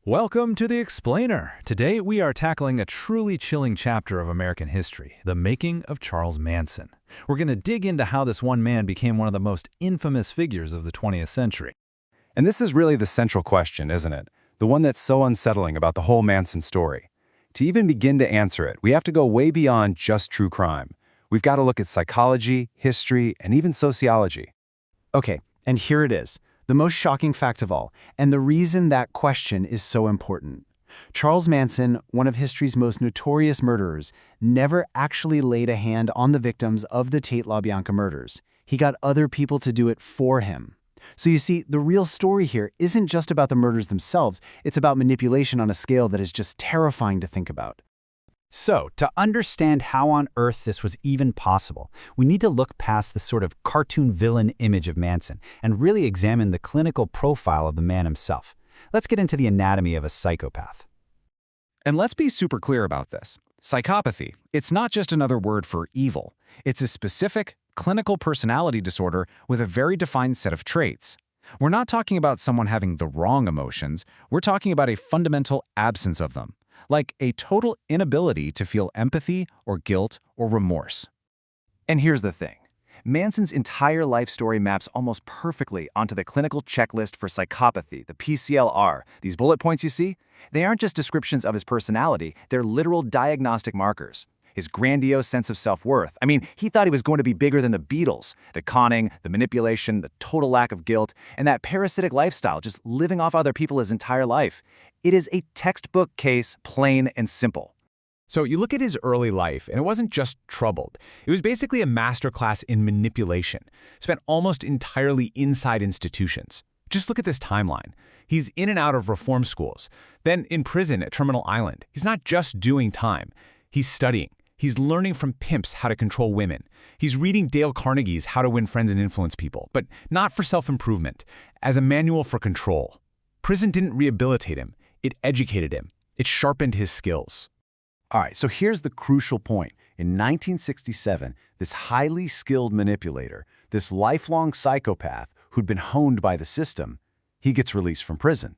Welcome to The Explainer. Today we are tackling a truly chilling chapter of American history, the making of Charles Manson. We're going to dig into how this one man became one of the most infamous figures of the 20th century. And this is really the central question, isn't it? The one that's so unsettling about the whole Manson story. To even begin to answer it, we have to go way beyond just true crime. We've got to look at psychology, history, and even sociology. Okay, and here it is. The most shocking fact of all, and the reason that question is so important. Charles Manson, one of history's most notorious murderers, never actually laid a hand on the victims of the Tate LaBianca murders. He got other people to do it for him. So you see, the real story here isn't just about the murders themselves, it's about manipulation on a scale that is just terrifying to think about. So, to understand how on earth this was even possible, we need to look past the sort of cartoon villain image of Manson and really examine the clinical profile of the man himself. Let's get into the anatomy of a psychopath. And let's be super clear about this. Psychopathy, it's not just another word for evil. It's a specific, clinical personality disorder with a very defined set of traits. We're not talking about someone having the wrong emotions, we're talking about a fundamental absence of them. Like a total inability to feel empathy or guilt or remorse. And here's the thing. Manson's entire life story maps almost perfectly onto the clinical checklist for psychopathy, the PCLR. These bullet points you see, they aren't just descriptions of his personality, they're literal diagnostic markers. His grandiose sense of self-worth. I mean, he thought he was going to be bigger than the Beatles. The conning, the manipulation, the total lack of guilt, and that parasitic lifestyle, just living off other people his entire life. It is a textbook case, plain and simple. So you look at his early life, and it wasn't just troubled. It was basically a masterclass in manipulation. Spent almost entirely inside institutions. Just look at this timeline. He's in and out of reform schools, then in prison at Terminal Island. He's not just doing time. He's studying. He's learning from pimps how to control women. He's reading Dale Carnegie's How to Win Friends and Influence People, but not for self-improvement, as a manual for control. Prison didn't rehabilitate him. It educated him. It sharpened his skills. All right, so here's the crucial point. In 1967, this highly skilled manipulator, this lifelong psychopath who'd been honed by the system, he gets released from prison.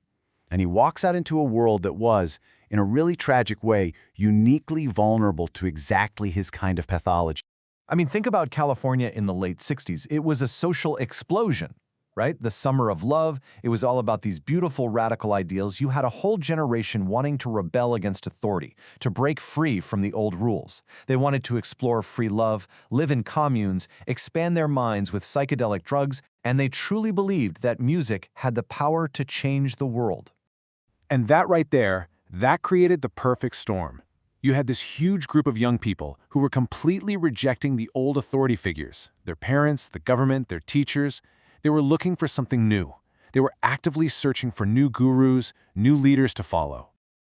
And he walks out into a world that was, in a really tragic way, uniquely vulnerable to exactly his kind of pathology. I mean, think about California in the late 60s. It was a social explosion, right? The summer of love. It was all about these beautiful radical ideals. You had a whole generation wanting to rebel against authority, to break free from the old rules. They wanted to explore free love, live in communes, expand their minds with psychedelic drugs, and they truly believed that music had the power to change the world. And that right there, that created the perfect storm. You had this huge group of young people who were completely rejecting the old authority figures, their parents, the government, their teachers. They were looking for something new. They were actively searching for new gurus, new leaders to follow.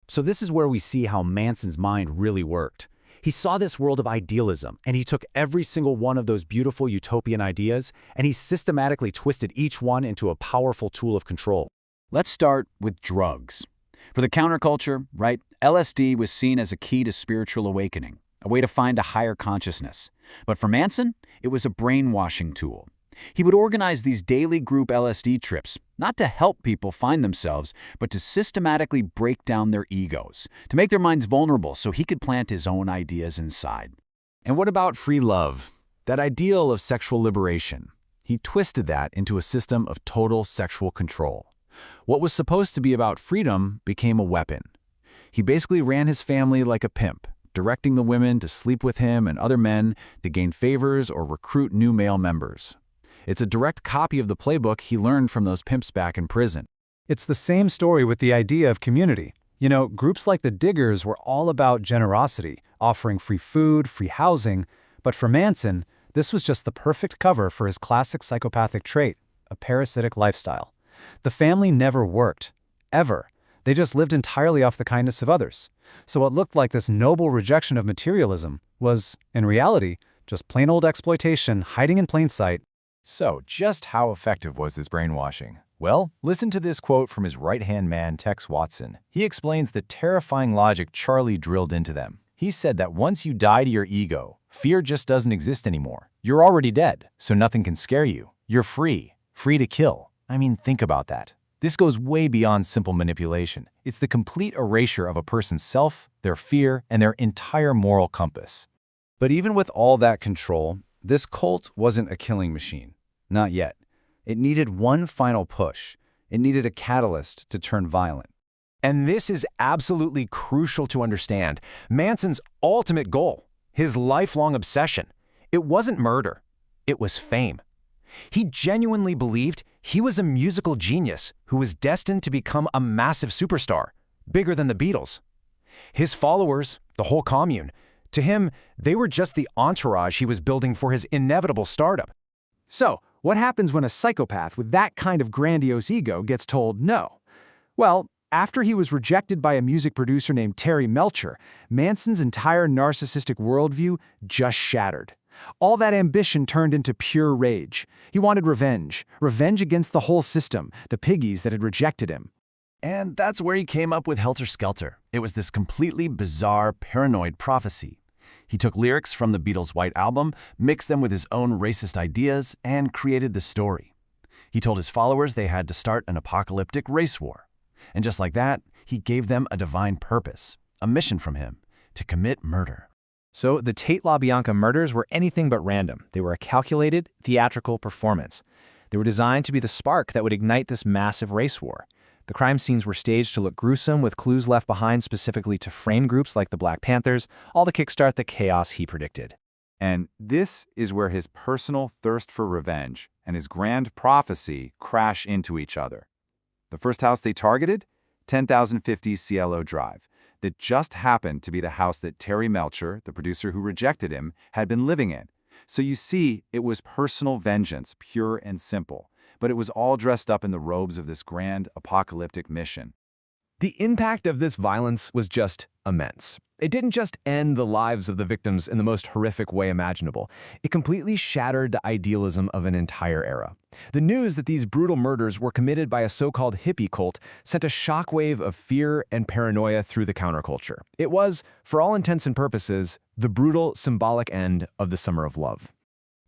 So this is where we see how Manson's mind really worked. He saw this world of idealism, and he took every single one of those beautiful utopian ideas, and he systematically twisted each one into a powerful tool of control. Let's start with drugs. For the counterculture, right, LSD was seen as a key to spiritual awakening, a way to find a higher consciousness. But for Manson, it was a brainwashing tool. He would organize these daily group LSD trips, not to help people find themselves, but to systematically break down their egos, to make their minds vulnerable so he could plant his own ideas inside. And what about free love? That ideal of sexual liberation. He twisted that into a system of total sexual control. What was supposed to be about freedom became a weapon. He basically ran his family like a pimp, directing the women to sleep with him and other men to gain favors or recruit new male members. It's a direct copy of the playbook he learned from those pimps back in prison. It's the same story with the idea of community. You know, groups like the Diggers were all about generosity, offering free food, free housing, but for Manson, this was just the perfect cover for his classic psychopathic trait, a parasitic lifestyle. The family never worked, ever. They just lived entirely off the kindness of others. So what looked like this noble rejection of materialism was, in reality, just plain old exploitation hiding in plain sight. So, just how effective was this brainwashing? Well, listen to this quote from his right-hand man, Tex Watson. He explains the terrifying logic Charlie drilled into them. He said that once you die to your ego, fear just doesn't exist anymore. You're already dead, so nothing can scare you. You're free to kill. I mean, think about that. This goes way beyond simple manipulation. It's the complete erasure of a person's self, their fear, and their entire moral compass. But even with all that control, this cult wasn't a killing machine. Not yet. It needed one final push. It needed a catalyst to turn violent. And this is absolutely crucial to understand. Manson's ultimate goal, his lifelong obsession, it wasn't murder. It was fame. He genuinely believed he was a musical genius who was destined to become a massive superstar, bigger than the Beatles. His followers, the whole commune, to him, they were just the entourage he was building for his inevitable startup. So, what happens when a psychopath with that kind of grandiose ego gets told no? Well, after he was rejected by a music producer named Terry Melcher, Manson's entire narcissistic worldview just shattered. All that ambition turned into pure rage. He wanted revenge. Revenge against the whole system, the piggies that had rejected him. And that's where he came up with Helter Skelter. It was this completely bizarre, paranoid prophecy. He took lyrics from the Beatles' White Album, mixed them with his own racist ideas, and created the story. He told his followers they had to start an apocalyptic race war. And just like that, he gave them a divine purpose, a mission from him, to commit murder. So the Tate LaBianca murders were anything but random. They were a calculated, theatrical performance. They were designed to be the spark that would ignite this massive race war. The crime scenes were staged to look gruesome, with clues left behind specifically to frame groups like the Black Panthers, all to kickstart the chaos he predicted. And this is where his personal thirst for revenge and his grand prophecy crash into each other. The first house they targeted? 10,050 Cielo Drive. That just happened to be the house that Terry Melcher, the producer who rejected him, had been living in. So you see, it was personal vengeance, pure and simple. But it was all dressed up in the robes of this grand apocalyptic mission. The impact of this violence was just immense. It didn't just end the lives of the victims in the most horrific way imaginable. It completely shattered the idealism of an entire era. The news that these brutal murders were committed by a so-called hippie cult sent a shockwave of fear and paranoia through the counterculture. It was, for all intents and purposes, the brutal, symbolic end of the Summer of Love.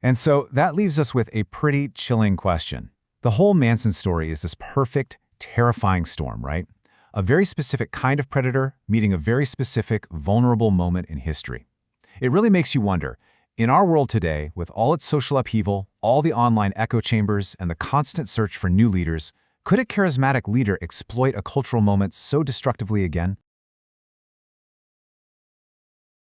And so that leaves us with a pretty chilling question. The whole Manson story is this perfect, terrifying storm, right? A very specific kind of predator meeting a very specific, vulnerable moment in history. It really makes you wonder, in our world today, with all its social upheaval, all the online echo chambers, and the constant search for new leaders, could a charismatic leader exploit a cultural moment so destructively again?